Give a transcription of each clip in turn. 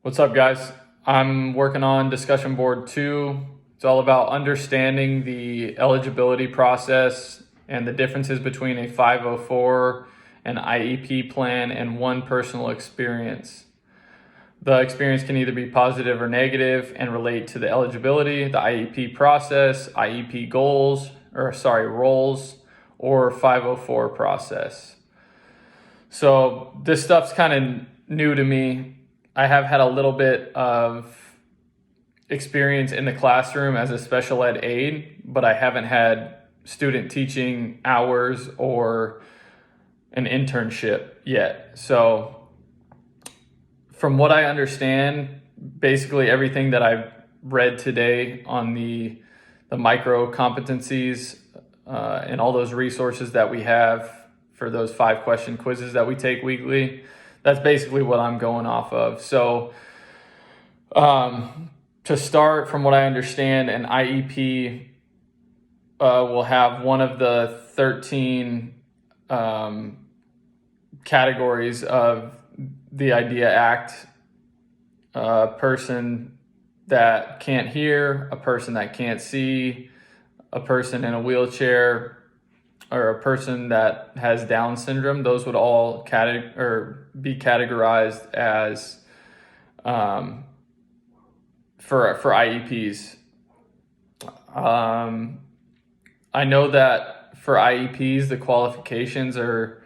What's up, guys? I'm working on discussion board 2. It's all about understanding the eligibility process and the differences between a 504, an IEP plan, and one personal experience. The experience can either be positive or negative and relate to the eligibility, the IEP process, IEP goals, roles, or 504 process. So this stuff's kind of new to me. I have had a little bit of experience in the classroom as a special ed aide, but I haven't had student teaching hours or an internship yet. So from what I understand, basically everything that I've read today on the micro competencies and all those resources that we have for those 5-question quizzes that we take weekly, that's basically what I'm going off of. So to start, from what I understand, an IEP will have one of the 13 categories of the IDEA Act: a person that can't hear, a person that can't see, a person in a wheelchair, or a person that has Down syndrome. Those would all be categorized as for IEPs. I know that for IEPs, the qualifications are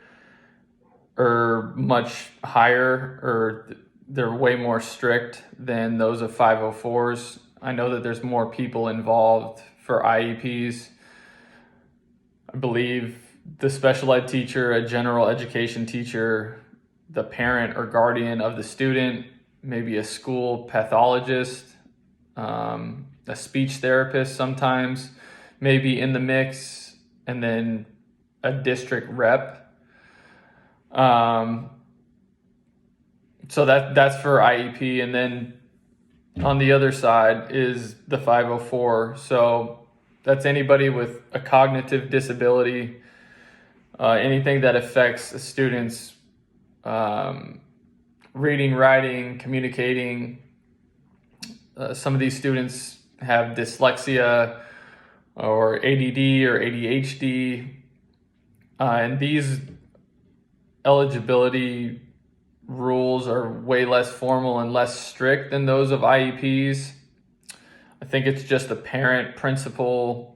much higher, or they're way more strict than those of 504s. I know that there's more people involved for IEPs. I believe the special ed teacher, a general education teacher, the parent or guardian of the student, maybe a school pathologist, a speech therapist sometimes, maybe in the mix, and then a district rep. So that's for IEP. And then on the other side is the 504. So that's anybody with a cognitive disability, anything that affects a student's reading, writing, communicating. Some of these students have dyslexia or ADD or ADHD, and these eligibility rules are way less formal and less strict than those of IEPs. I think it's just the parent, principal,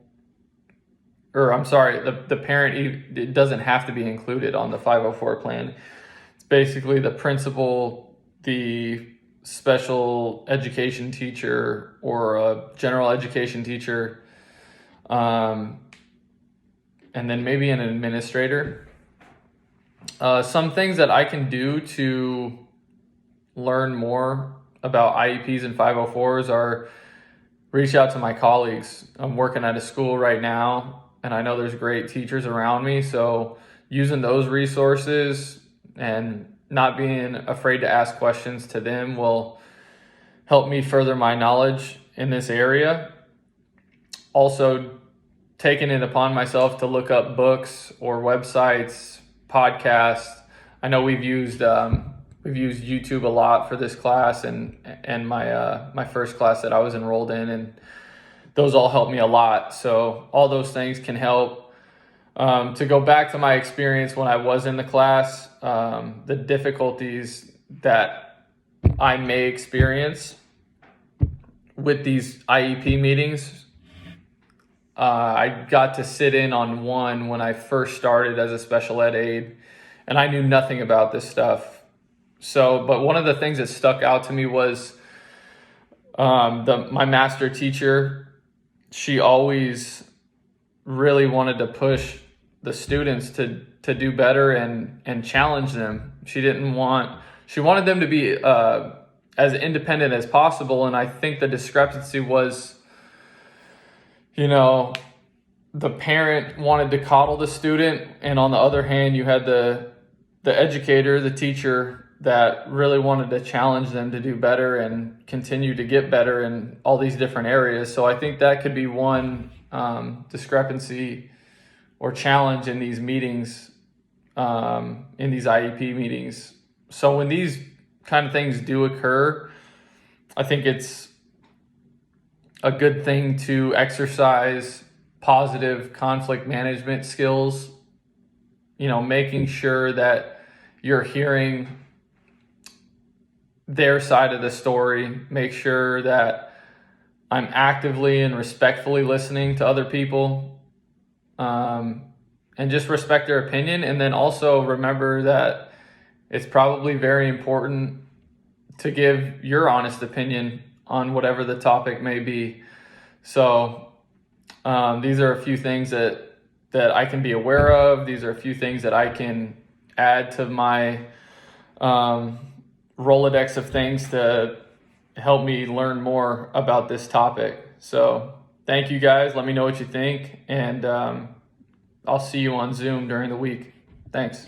the parent, it doesn't have to be included on the 504 plan. It's basically the principal, the special education teacher, or a general education teacher, and then maybe an administrator. Some things that I can do to learn more about IEPs and 504s are reach out to my colleagues. I'm working at a school right now, and I know there's great teachers around me. So using those resources and not being afraid to ask questions to them will help me further my knowledge in this area. Also, taking it upon myself to look up books or websites, podcasts. I know we've used YouTube a lot for this class and my first class that I was enrolled in, and those all helped me a lot. So all those things can help. To go back to my experience when I was in the class, the difficulties that I may experience with these IEP meetings. I got to sit in on one when I first started as a special ed aide, and I knew nothing about this stuff. But one of the things that stuck out to me was my master teacher. She always really wanted to push the students to do better and challenge them. She wanted them to be as independent as possible. And I think the discrepancy was, the parent wanted to coddle the student, and on the other hand, you had the educator, the teacher, that really wanted to challenge them to do better and continue to get better in all these different areas. So I think that could be one discrepancy or challenge in these meetings, in these IEP meetings. So when these kind of things do occur, I think it's a good thing to exercise positive conflict management skills, making sure that you're hearing their side of the story, make sure that I'm actively and respectfully listening to other people, and just respect their opinion. And then also remember that it's probably very important to give your honest opinion on whatever the topic may be. So these are a few things that I can be aware of. These are a few things that I can add to my Rolodex of things to help me learn more about this topic. So thank you guys. Let me know what you think, and I'll see you on Zoom during the week. Thanks.